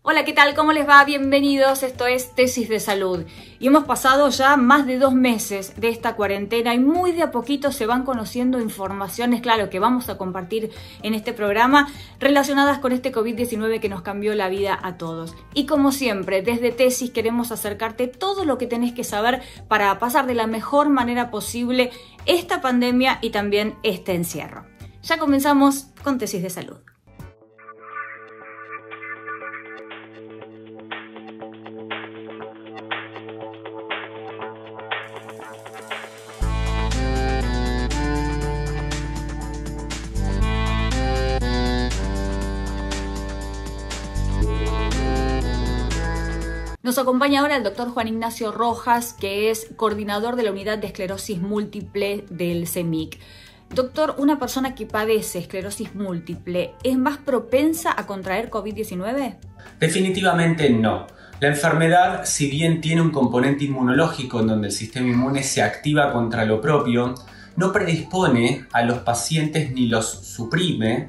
Hola, ¿qué tal? ¿Cómo les va? Bienvenidos, esto es Tesis de Salud. Y hemos pasado ya más de 2 meses de esta cuarentena y muy de a poquito se van conociendo informaciones, claro, que vamos a compartir en este programa relacionadas con este COVID-19 que nos cambió la vida a todos. Y como siempre, desde Tesis queremos acercarte todo lo que tenés que saber para pasar de la mejor manera posible esta pandemia y también este encierro. Ya comenzamos con Tesis de Salud. Nos acompaña ahora el doctor Juan Ignacio Rojas, que es coordinador de la Unidad de Esclerosis Múltiple del CEMIC. Doctor, ¿una persona que padece esclerosis múltiple es más propensa a contraer COVID-19? Definitivamente no. La enfermedad, si bien tiene un componente inmunológico en donde el sistema inmune se activa contra lo propio, no predispone a los pacientes ni los suprime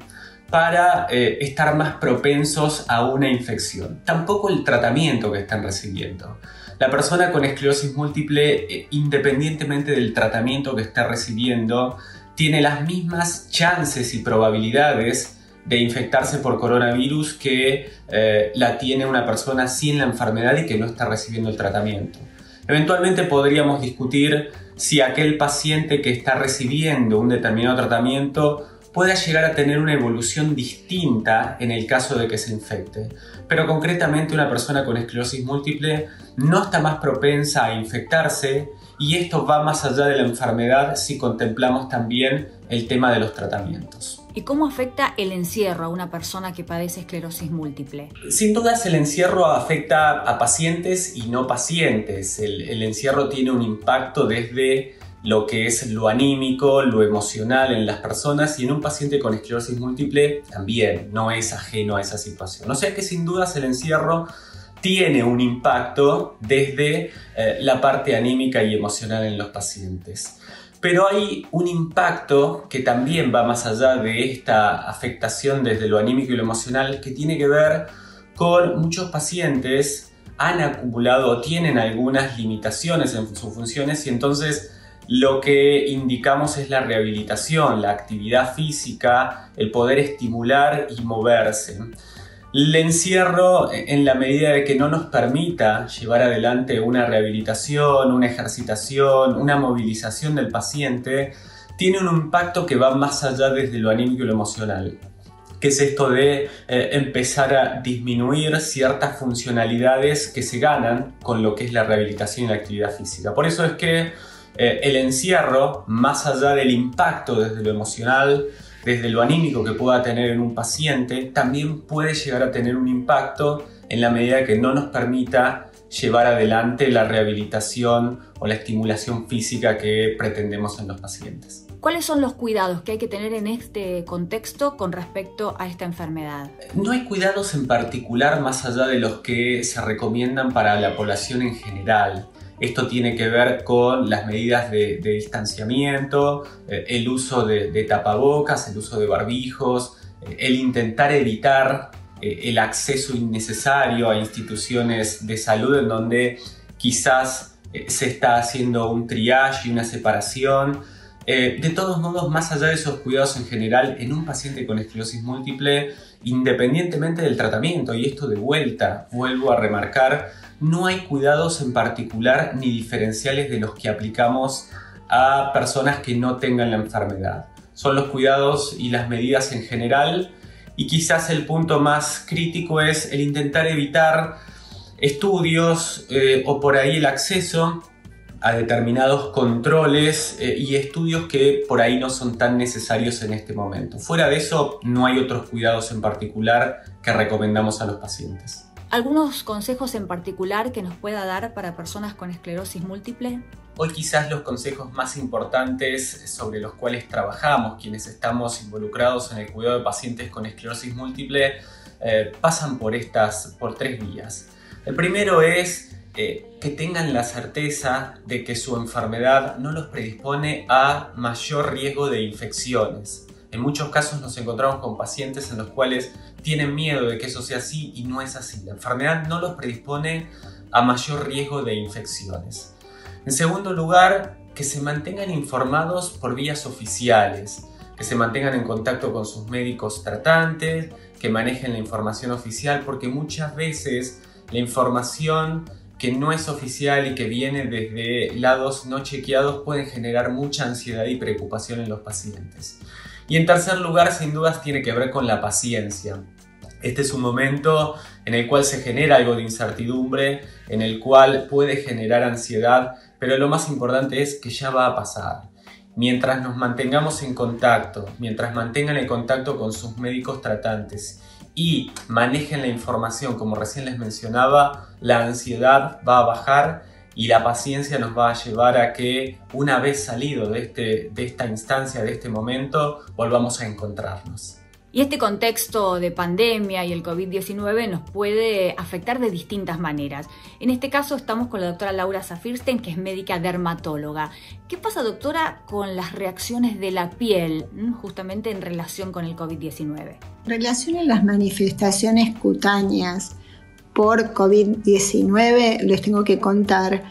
para estar más propensos a una infección. Tampoco el tratamiento que están recibiendo. La persona con esclerosis múltiple, independientemente del tratamiento que está recibiendo, tiene las mismas chances y probabilidades de infectarse por coronavirus que la tiene una persona sin la enfermedad y que no está recibiendo el tratamiento. Eventualmente podríamos discutir si aquel paciente que está recibiendo un determinado tratamiento pueda llegar a tener una evolución distinta en el caso de que se infecte. Pero concretamente una persona con esclerosis múltiple no está más propensa a infectarse y esto va más allá de la enfermedad si contemplamos también el tema de los tratamientos. ¿Y cómo afecta el encierro a una persona que padece esclerosis múltiple? Sin dudas el encierro afecta a pacientes y no pacientes. El encierro tiene un impacto desde lo que es lo anímico, lo emocional en las personas, y en un paciente con esclerosis múltiple también no es ajeno a esa situación. O sea que sin dudas el encierro tiene un impacto desde la parte anímica y emocional en los pacientes. Pero hay un impacto que también va más allá de esta afectación desde lo anímico y lo emocional, que tiene que ver con muchos pacientes han acumulado o tienen algunas limitaciones en sus funciones y entonces lo que indicamos es la rehabilitación, la actividad física, el poder estimular y moverse. El encierro, en la medida de que no nos permita llevar adelante una rehabilitación, una ejercitación, una movilización del paciente, tiene un impacto que va más allá desde lo anímico y lo emocional, que es esto de empezar a disminuir ciertas funcionalidades que se ganan con lo que es la rehabilitación y la actividad física. Por eso es que el encierro, más allá del impacto desde lo emocional, desde lo anímico que pueda tener en un paciente, también puede llegar a tener un impacto en la medida que no nos permita llevar adelante la rehabilitación o la estimulación física que pretendemos en los pacientes. ¿Cuáles son los cuidados que hay que tener en este contexto con respecto a esta enfermedad? No hay cuidados en particular más allá de los que se recomiendan para la población en general. Esto tiene que ver con las medidas de distanciamiento, el uso de tapabocas, el uso de barbijos, el intentar evitar el acceso innecesario a instituciones de salud en donde quizás se está haciendo un triage y una separación. De todos modos, más allá de esos cuidados en general, en un paciente con esclerosis múltiple, independientemente del tratamiento, y esto de vuelta, vuelvo a remarcar, no hay cuidados en particular ni diferenciales de los que aplicamos a personas que no tengan la enfermedad. Son los cuidados y las medidas en general, y quizás el punto más crítico es el intentar evitar estudios o por ahí el acceso a determinados controles y estudios que por ahí no son tan necesarios en este momento. Fuera de eso, no hay otros cuidados en particular que recomendamos a los pacientes. ¿Algunos consejos en particular que nos pueda dar para personas con esclerosis múltiple? Hoy quizás los consejos más importantes sobre los cuales trabajamos, quienes estamos involucrados en el cuidado de pacientes con esclerosis múltiple, pasan por 3 vías. El primero es que tengan la certeza de que su enfermedad no los predispone a mayor riesgo de infecciones. En muchos casos nos encontramos con pacientes en los cuales tienen miedo de que eso sea así y no es así. La enfermedad no los predispone a mayor riesgo de infecciones. En segundo lugar, que se mantengan informados por vías oficiales, que se mantengan en contacto con sus médicos tratantes, que manejen la información oficial, porque muchas veces la información que no es oficial y que viene desde lados no chequeados puede generar mucha ansiedad y preocupación en los pacientes. Y en tercer lugar, sin dudas, tiene que ver con la paciencia. Este es un momento en el cual se genera algo de incertidumbre, en el cual puede generar ansiedad, pero lo más importante es que ya va a pasar. Mientras nos mantengamos en contacto, mientras mantengan el contacto con sus médicos tratantes y manejen la información, como recién les mencionaba, la ansiedad va a bajar y la paciencia nos va a llevar a que, una vez salido de esta instancia, de este momento, volvamos a encontrarnos. Y este contexto de pandemia y el COVID-19 nos puede afectar de distintas maneras. En este caso estamos con la doctora Laura Zafirstein, que es médica dermatóloga. ¿Qué pasa, doctora, con las reacciones de la piel, justamente en relación con el COVID-19? En relación a las manifestaciones cutáneas por COVID-19, les tengo que contar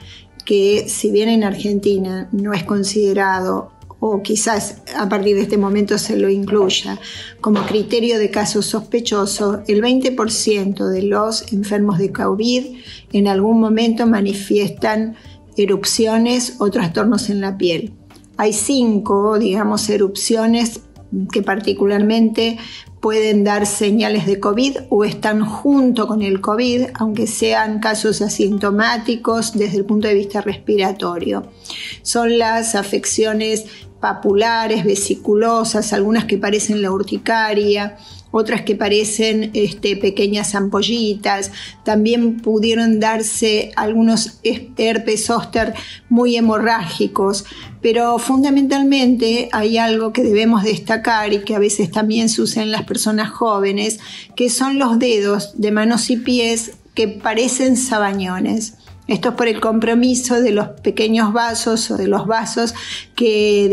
que si bien en Argentina no es considerado, o quizás a partir de este momento se lo incluya, como criterio de caso sospechoso, el 20% de los enfermos de COVID en algún momento manifiestan erupciones o trastornos en la piel. Hay 5, erupciones que particularmente pueden dar señales de COVID o están junto con el COVID, aunque sean casos asintomáticos desde el punto de vista respiratorio. Son las afecciones papulares, vesiculosas, algunas que parecen la urticaria, otras que parecen pequeñas ampollitas. También pudieron darse algunos herpes zóster muy hemorrágicos, pero fundamentalmente hay algo que debemos destacar y que a veces también sucede en las personas jóvenes, que son los dedos de manos y pies que parecen sabañones. Esto es por el compromiso de los pequeños vasos o de los vasos que,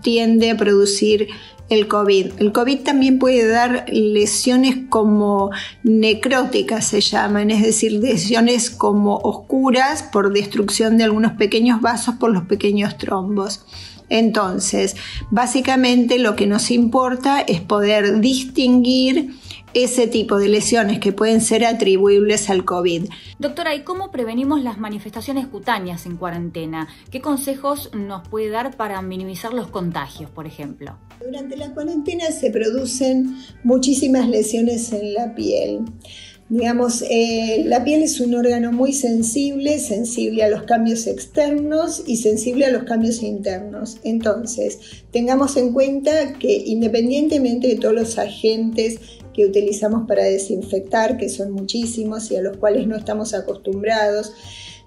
tiende a producir el COVID. El COVID también puede dar lesiones como necróticas, se llaman, es decir, lesiones como oscuras por destrucción de algunos pequeños vasos por los pequeños trombos. Entonces, básicamente lo que nos importa es poder distinguir ese tipo de lesiones que pueden ser atribuibles al COVID. Doctora, ¿y cómo prevenimos las manifestaciones cutáneas en cuarentena? ¿Qué consejos nos puede dar para minimizar los contagios, por ejemplo? Durante la cuarentena se producen muchísimas lesiones en la piel. La piel es un órgano muy sensible a los cambios externos y sensible a los cambios internos. Entonces, tengamos en cuenta que independientemente de todos los agentes que utilizamos para desinfectar, que son muchísimos y a los cuales no estamos acostumbrados,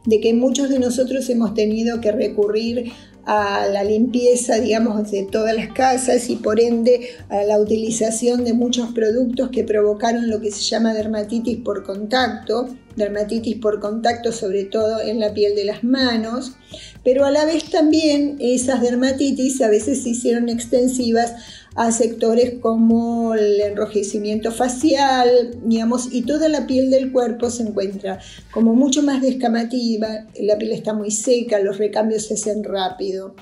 de que muchos de nosotros hemos tenido que recurrir a la limpieza, de todas las casas y por ende a la utilización de muchos productos que provocaron lo que se llama dermatitis por contacto sobre todo en la piel de las manos, pero a la vez también esas dermatitis a veces se hicieron extensivas a sectores como el enrojecimiento facial, y toda la piel del cuerpo se encuentra como mucho más descamativa, la piel está muy seca, los recambios se hacen rápido.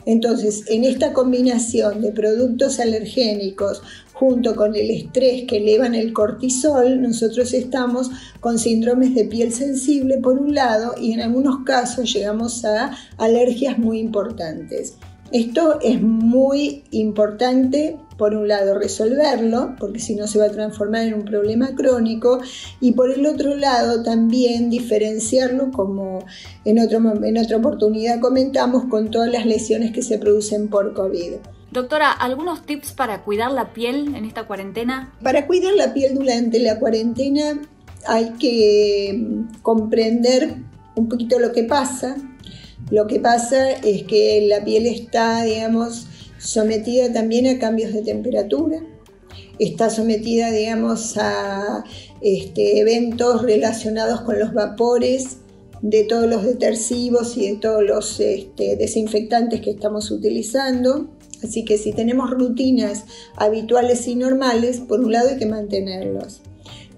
Entonces, en esta combinación de productos alergénicos junto con el estrés que elevan el cortisol, nosotros estamos con síndromes de piel sensible por un lado y en algunos casos llegamos a alergias muy importantes. Esto es muy importante, por un lado, resolverlo, porque si no se va a transformar en un problema crónico, y por el otro lado también diferenciarlo, como en otra oportunidad comentamos, con todas las lesiones que se producen por COVID. Doctora, ¿algunos tips para cuidar la piel en esta cuarentena? Para cuidar la piel durante la cuarentena hay que comprender un poquito lo que pasa. Lo que pasa es que la piel está, sometida también a cambios de temperatura, está sometida, a eventos relacionados con los vapores de todos los detergivos y de todos los desinfectantes que estamos utilizando. Así que si tenemos rutinas habituales y normales, por un lado hay que mantenerlos.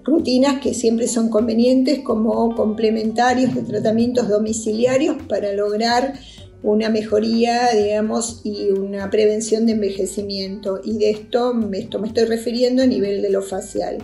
Rutinas que siempre son convenientes como complementarios de tratamientos domiciliarios para lograr una mejoría, digamos, y una prevención de envejecimiento. Y de esto me estoy refiriendo a nivel de lo facial.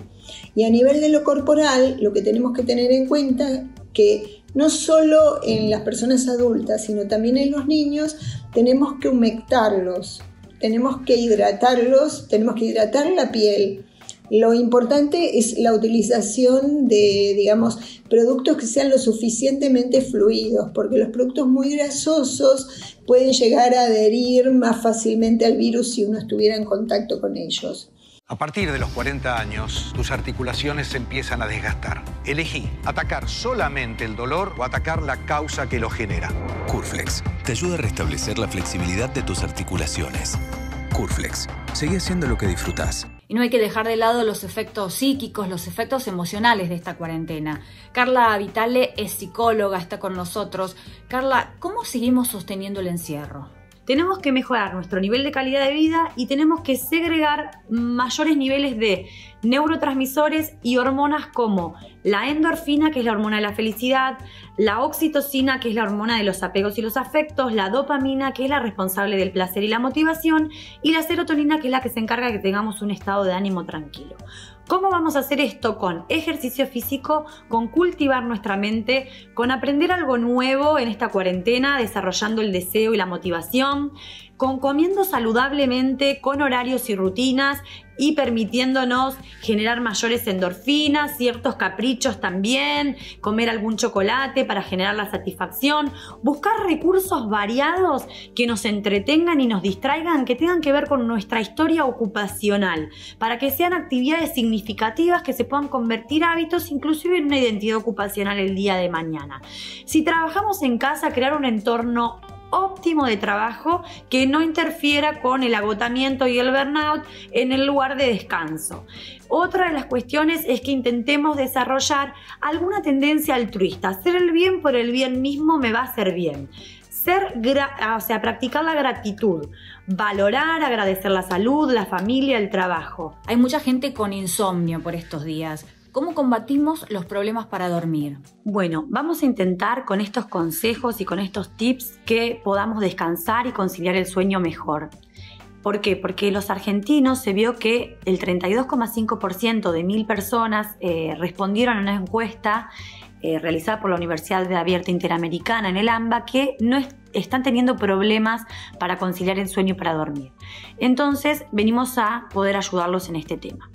Y a nivel de lo corporal, lo que tenemos que tener en cuenta que no solo en las personas adultas, sino también en los niños, tenemos que humectarlos, tenemos que hidratarlos, tenemos que hidratar la piel. Lo importante es la utilización de, digamos, productos que sean lo suficientemente fluidos, porque los productos muy grasosos pueden llegar a adherir más fácilmente al virus si uno estuviera en contacto con ellos. A partir de los 40 años, tus articulaciones se empiezan a desgastar. Elegí atacar solamente el dolor o atacar la causa que lo genera. Curflex te ayuda a restablecer la flexibilidad de tus articulaciones. Curflex, seguí haciendo lo que disfrutás. Y no hay que dejar de lado los efectos psíquicos, los efectos emocionales de esta cuarentena. Carla Vitale es psicóloga, está con nosotros. Carla, ¿cómo seguimos sosteniendo el encierro? Tenemos que mejorar nuestro nivel de calidad de vida y tenemos que segregar mayores niveles de neurotransmisores y hormonas como la endorfina, que es la hormona de la felicidad, la oxitocina, que es la hormona de los apegos y los afectos, la dopamina, que es la responsable del placer y la motivación, y la serotonina, que es la que se encarga de que tengamos un estado de ánimo tranquilo. ¿Cómo vamos a hacer esto? Con ejercicio físico, con cultivar nuestra mente, con aprender algo nuevo en esta cuarentena, desarrollando el deseo y la motivación, con comiendo saludablemente, con horarios y rutinas y permitiéndonos generar mayores endorfinas, ciertos caprichos también, comer algún chocolate para generar la satisfacción, buscar recursos variados que nos entretengan y nos distraigan, que tengan que ver con nuestra historia ocupacional, para que sean actividades significativas que se puedan convertir hábitos, inclusive en una identidad ocupacional el día de mañana. Si trabajamos en casa, crear un entorno óptimo de trabajo que no interfiera con el agotamiento y el burnout en el lugar de descanso. Otra de las cuestiones es que intentemos desarrollar alguna tendencia altruista. Hacer el bien por el bien mismo me va a hacer bien. Practicar la gratitud, valorar, agradecer la salud, la familia, el trabajo. Hay mucha gente con insomnio por estos días. ¿Cómo combatimos los problemas para dormir? Bueno, vamos a intentar con estos consejos y con estos tips que podamos descansar y conciliar el sueño mejor. ¿Por qué? Porque los argentinos se vio que el 32,5% de 1.000 personas respondieron a una encuesta realizada por la Universidad Abierta Interamericana en el AMBA que no están teniendo problemas para conciliar el sueño y para dormir. Entonces, venimos a poder ayudarlos en este tema.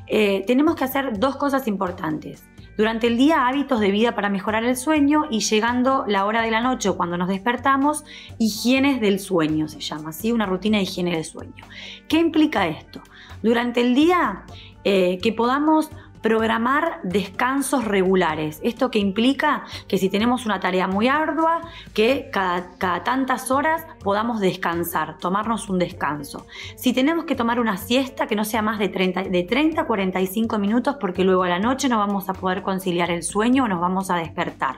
Tenemos que hacer dos cosas importantes. Durante el día, hábitos de vida para mejorar el sueño, y llegando la hora de la noche o cuando nos despertamos, higienes del sueño se llama, ¿sí? Una rutina de higiene del sueño. ¿Qué implica esto? Durante el día que podamos programar descansos regulares. Esto que implica que si tenemos una tarea muy ardua, que cada tantas horas podamos descansar, tomarnos un descanso. Si tenemos que tomar una siesta, que no sea más de 30 a 45 minutos, porque luego a la noche no vamos a poder conciliar el sueño o nos vamos a despertar.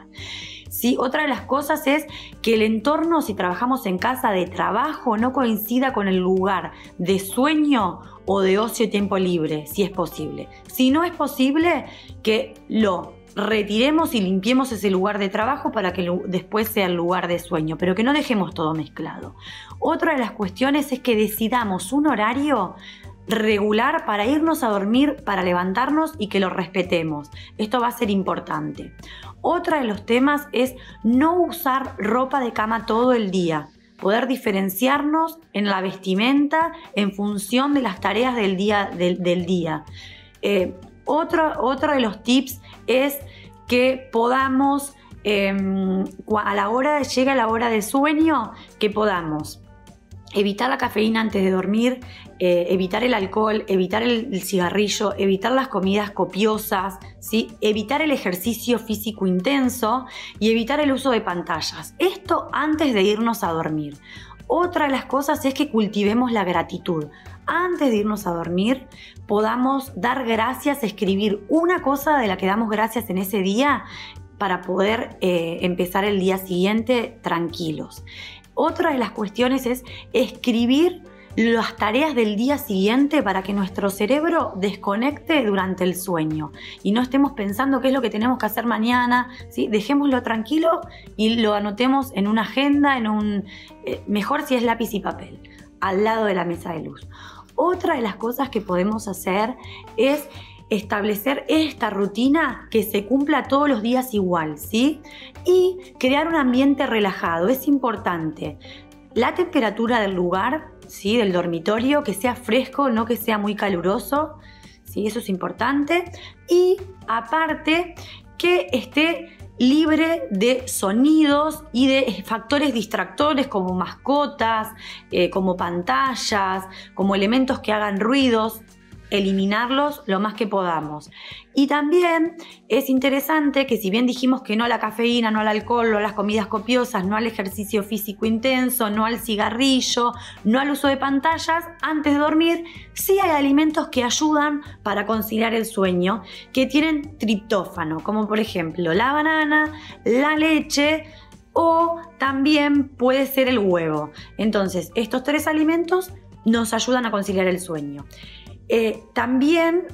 ¿Sí? Otra de las cosas es que el entorno, si trabajamos en casa, de trabajo no coincida con el lugar de sueño o de ocio y tiempo libre, si es posible. Si no es posible, que lo retiremos y limpiemos ese lugar de trabajo para que después sea el lugar de sueño, pero que no dejemos todo mezclado. Otra de las cuestiones es que decidamos un horario regular para irnos a dormir, para levantarnos, y que lo respetemos. Esto va a ser importante. Otra de los temas es no usar ropa de cama todo el día. Poder diferenciarnos en la vestimenta en función de las tareas del día. Otro de los tips es que podamos, llega la hora de sueño, que podamos evitar la cafeína antes de dormir, evitar el alcohol, evitar el cigarrillo, evitar las comidas copiosas, ¿sí? Evitar el ejercicio físico intenso y evitar el uso de pantallas. Esto antes de irnos a dormir. Otra de las cosas es que cultivemos la gratitud. Antes de irnos a dormir, podamos dar gracias, escribir una cosa de la que damos gracias en ese día para poder empezar el día siguiente tranquilos. Otra de las cuestiones es escribir las tareas del día siguiente para que nuestro cerebro desconecte durante el sueño y no estemos pensando qué es lo que tenemos que hacer mañana, ¿sí? Dejémoslo tranquilo y lo anotemos en una agenda, mejor si es lápiz y papel, al lado de la mesa de luz. Otra de las cosas que podemos hacer es establecer esta rutina que se cumpla todos los días igual, ¿sí? Y crear un ambiente relajado. Es importante la temperatura del lugar, ¿sí? Del dormitorio, que sea fresco, no que sea muy caluroso, ¿sí? Eso es importante. Y aparte que esté libre de sonidos y de factores distractores como mascotas, como pantallas, como elementos que hagan ruidos. Eliminarlos lo más que podamos. Y también es interesante que, si bien dijimos que no a la cafeína, no al alcohol, no a las comidas copiosas, no al ejercicio físico intenso, no al cigarrillo, no al uso de pantallas, antes de dormir, sí hay alimentos que ayudan para conciliar el sueño, que tienen triptófano, como por ejemplo la banana, la leche o también puede ser el huevo. Entonces, estos 3 alimentos nos ayudan a conciliar el sueño. También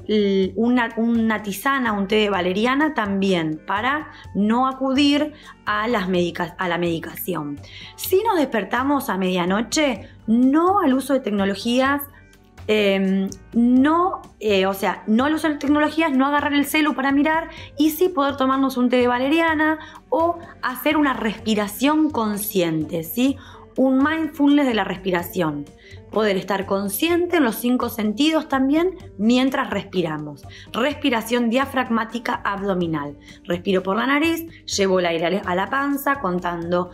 una tisana, un té de valeriana también, para no acudir a la medicación. Si nos despertamos a medianoche, no al uso de tecnologías, no al uso de tecnologías, no agarrar el celu para mirar, y sí poder tomarnos un té de valeriana o hacer una respiración consciente, ¿sí? Un mindfulness de la respiración. Poder estar consciente en los 5 sentidos también mientras respiramos. Respiración diafragmática abdominal. Respiro por la nariz, llevo el aire a la panza contando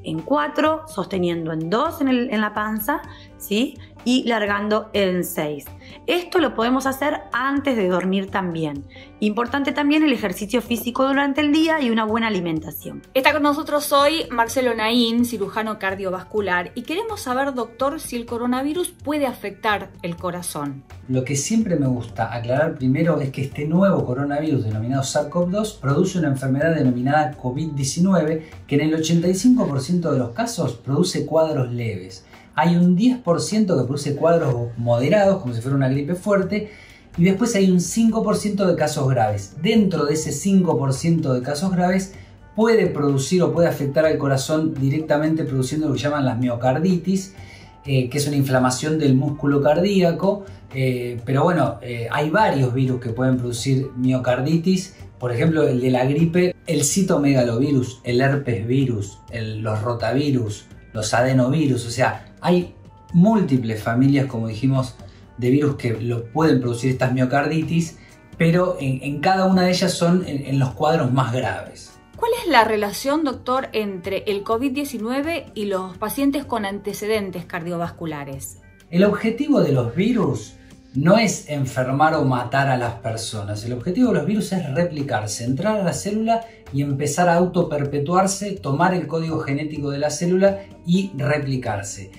en 4, sosteniendo en 2 en la panza, ¿sí? Y largando en 6. Esto lo podemos hacer antes de dormir también. Importante también el ejercicio físico durante el día y una buena alimentación. Está con nosotros hoy Marcelo Naín, cirujano cardiovascular, y queremos saber, doctor, si el coronavirus puede afectar el corazón. Lo que siempre me gusta aclarar primero es que este nuevo coronavirus denominado SARS-CoV-2 produce una enfermedad denominada COVID-19 que en el 85% de los casos produce cuadros leves. Hay un 10% que produce cuadros moderados, como si fuera una gripe fuerte, y después hay un 5% de casos graves. Dentro de ese 5% de casos graves puede producir o puede afectar al corazón directamente, produciendo lo que llaman las miocarditis, que es una inflamación del músculo cardíaco. Pero bueno, hay varios virus que pueden producir miocarditis. Por ejemplo, el de la gripe, el citomegalovirus, el herpes virus, los rotavirus, los adenovirus. O sea, hay múltiples familias, como dijimos, de virus que lo pueden producir estas miocarditis, pero en cada una de ellas son en los cuadros más graves. ¿Cuál es la relación, doctor, entre el COVID-19 y los pacientes con antecedentes cardiovasculares? El objetivo de los virus no es enfermar o matar a las personas. El objetivo de los virus es replicarse, entrar a la célula y empezar a autoperpetuarse, tomar el código genético de la célula y replicarse.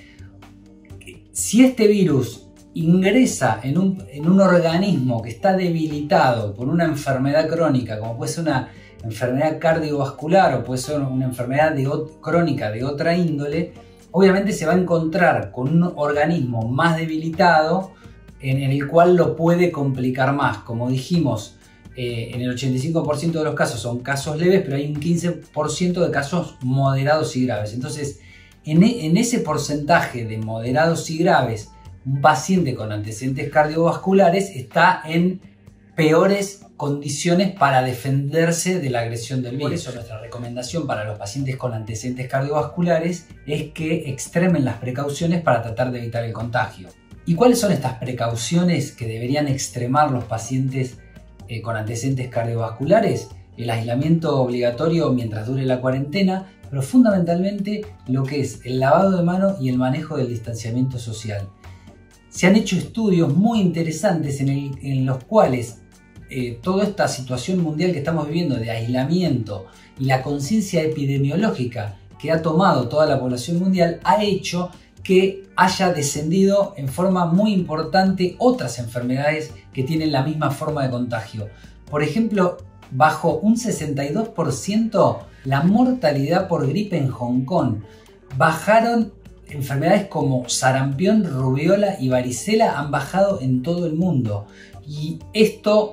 Si este virus ingresa en un organismo que está debilitado por una enfermedad crónica, como puede ser una enfermedad cardiovascular o puede ser una enfermedad crónica de otra índole, obviamente se va a encontrar con un organismo más debilitado en el cual lo puede complicar más. Como dijimos, en el 85% de los casos son casos leves, pero hay un 15% de casos moderados y graves. Entonces, en ese porcentaje de moderados y graves, un paciente con antecedentes cardiovasculares está en peores condiciones para defenderse de la agresión del virus. Por eso nuestra recomendación para los pacientes con antecedentes cardiovasculares es que extremen las precauciones para tratar de evitar el contagio. ¿Y cuáles son estas precauciones que deberían extremar los pacientes con antecedentes cardiovasculares? El aislamiento obligatorio mientras dure la cuarentena, pero fundamentalmente lo que es el lavado de manos y el manejo del distanciamiento social. Se han hecho estudios muy interesantes en los cuales toda esta situación mundial que estamos viviendo de aislamiento y la conciencia epidemiológica que ha tomado toda la población mundial ha hecho que haya descendido en forma muy importante otras enfermedades que tienen la misma forma de contagio. Por ejemplo, bajó un 62% la mortalidad por gripe en Hong Kong. Bajaron enfermedades como sarampión, rubiola y varicela han bajado en todo el mundo. Y esto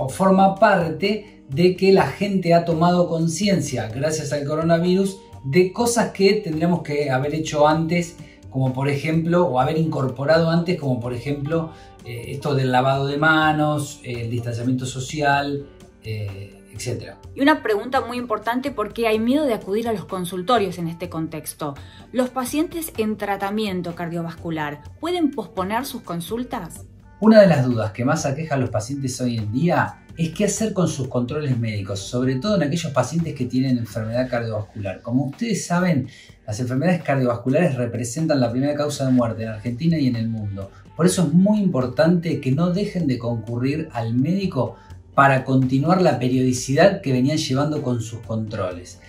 forma parte de que la gente ha tomado conciencia, gracias al coronavirus, de cosas que tendríamos que haber hecho antes, como por ejemplo, o haber incorporado antes, como por ejemplo, esto del lavado de manos, el distanciamiento social, etc. Y una pregunta muy importante, ¿por qué hay miedo de acudir a los consultorios en este contexto? ¿Los pacientes en tratamiento cardiovascular pueden posponer sus consultas? Una de las dudas que más aqueja a los pacientes hoy en día es qué hacer con sus controles médicos, sobre todo en aquellos pacientes que tienen enfermedad cardiovascular. Como ustedes saben, las enfermedades cardiovasculares representan la primera causa de muerte en Argentina y en el mundo. Por eso es muy importante que no dejen de concurrir al médico para continuar la periodicidad que venían llevando con sus controles.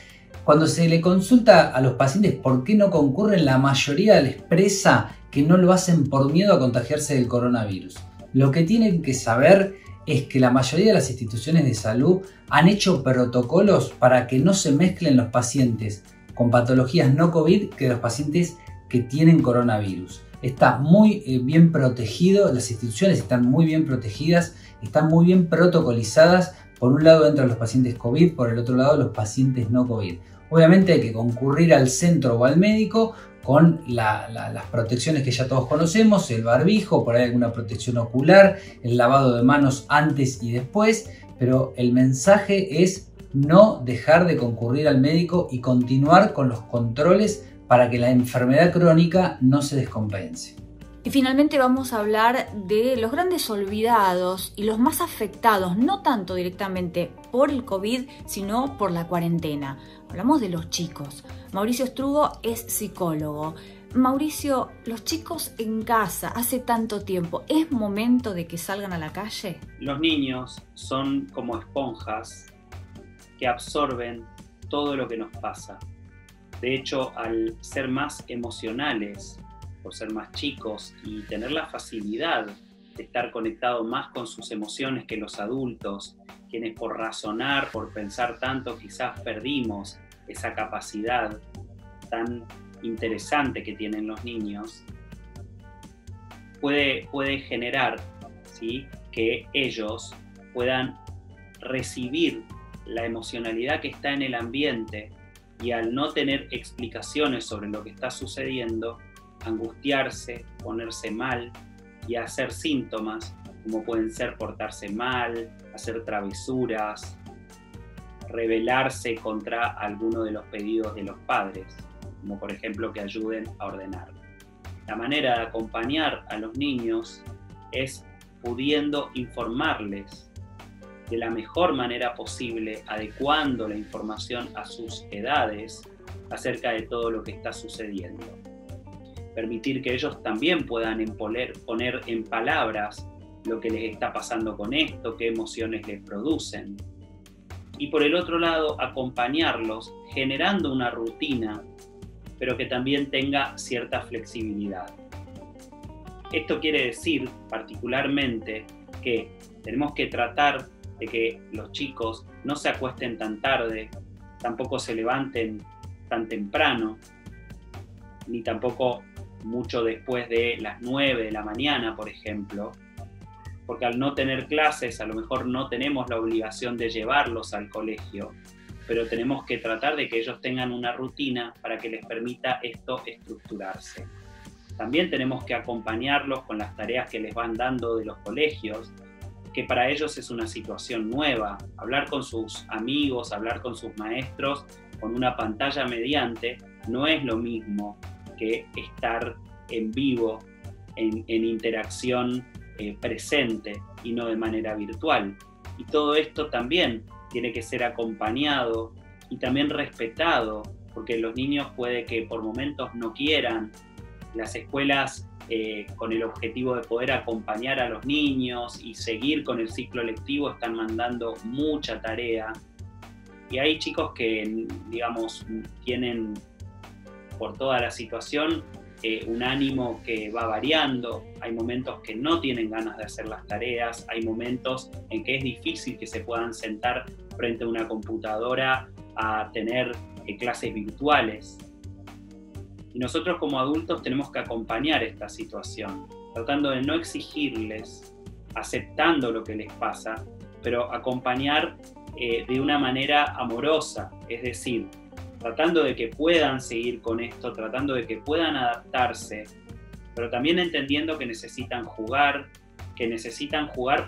Cuando se le consulta a los pacientes por qué no concurren, la mayoría les expresa que no lo hacen por miedo a contagiarse del coronavirus. Lo que tienen que saber es que la mayoría de las instituciones de salud han hecho protocolos para que no se mezclen los pacientes con patologías no COVID que los pacientes que tienen coronavirus. Está muy bien protegido, las instituciones están muy bien protegidas, están muy bien protocolizadas. Por un lado entran los pacientes COVID, por el otro lado los pacientes no COVID. Obviamente hay que concurrir al centro o al médico con las protecciones que ya todos conocemos, el barbijo, por ahí alguna protección ocular, el lavado de manos antes y después, pero el mensaje es no dejar de concurrir al médico y continuar con los controles para que la enfermedad crónica no se descompense. Y finalmente vamos a hablar de los grandes olvidados y los más afectados, no tanto directamente por el COVID, sino por la cuarentena. Hablamos de los chicos. Mauricio Strugo es psicólogo. Mauricio, los chicos en casa hace tanto tiempo, ¿es momento de que salgan a la calle? Los niños son como esponjas que absorben todo lo que nos pasa. De hecho, al ser más emocionales, por ser más chicos y tener la facilidad de estar conectados más con sus emociones que los adultos, quienes por razonar, por pensar tanto, quizás perdimos esa capacidad tan interesante que tienen los niños, puede generar, ¿sí?, que ellos puedan recibir la emocionalidad que está en el ambiente y al no tener explicaciones sobre lo que está sucediendo, angustiarse, ponerse mal y hacer síntomas como pueden ser portarse mal, hacer travesuras, rebelarse contra alguno de los pedidos de los padres, como por ejemplo que ayuden a ordenar. La manera de acompañar a los niños es pudiendo informarles de la mejor manera posible, adecuando la información a sus edades acerca de todo lo que está sucediendo. Permitir que ellos también puedan poner en palabras lo que les está pasando con esto, qué emociones les producen. Y por el otro lado, acompañarlos generando una rutina, pero que también tenga cierta flexibilidad. Esto quiere decir particularmente que tenemos que tratar de que los chicos no se acuesten tan tarde, tampoco se levanten tan temprano, ni tampoco mucho después de las 9 de la mañana, por ejemplo, porque al no tener clases a lo mejor no tenemos la obligación de llevarlos al colegio, pero tenemos que tratar de que ellos tengan una rutina para que les permita esto estructurarse. También tenemos que acompañarlos con las tareas que les van dando de los colegios, que para ellos es una situación nueva. Hablar con sus amigos, hablar con sus maestros, con una pantalla mediante, no es lo mismo que estar en vivo, en interacción presente y no de manera virtual. Y todo esto también tiene que ser acompañado y también respetado, porque los niños puede que por momentos no quieran. Las escuelas con el objetivo de poder acompañar a los niños y seguir con el ciclo lectivo están mandando mucha tarea. Y hay chicos que, digamos, tienen por toda la situación un ánimo que va variando. Hay momentos que no tienen ganas de hacer las tareas, hay momentos en que es difícil que se puedan sentar frente a una computadora a tener clases virtuales. Y nosotros como adultos tenemos que acompañar esta situación, tratando de no exigirles, aceptando lo que les pasa, pero acompañar de una manera amorosa, es decir, tratando de que puedan seguir con esto, tratando de que puedan adaptarse, pero también entendiendo que necesitan jugar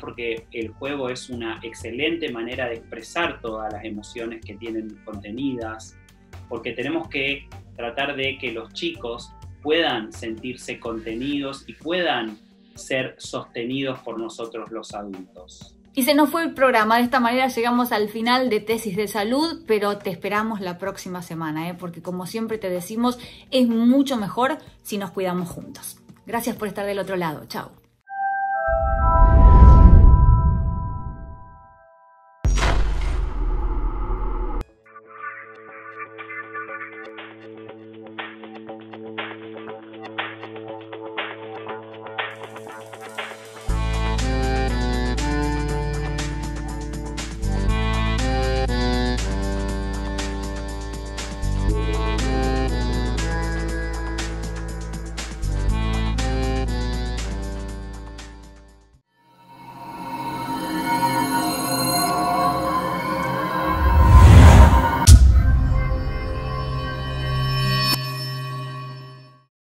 porque el juego es una excelente manera de expresar todas las emociones que tienen contenidas, porque tenemos que tratar de que los chicos puedan sentirse contenidos y puedan ser sostenidos por nosotros los adultos. Y se nos fue el programa. De esta manera llegamos al final de Tesis de Salud, pero te esperamos la próxima semana, porque como siempre te decimos, es mucho mejor si nos cuidamos juntos. Gracias por estar del otro lado. Chao.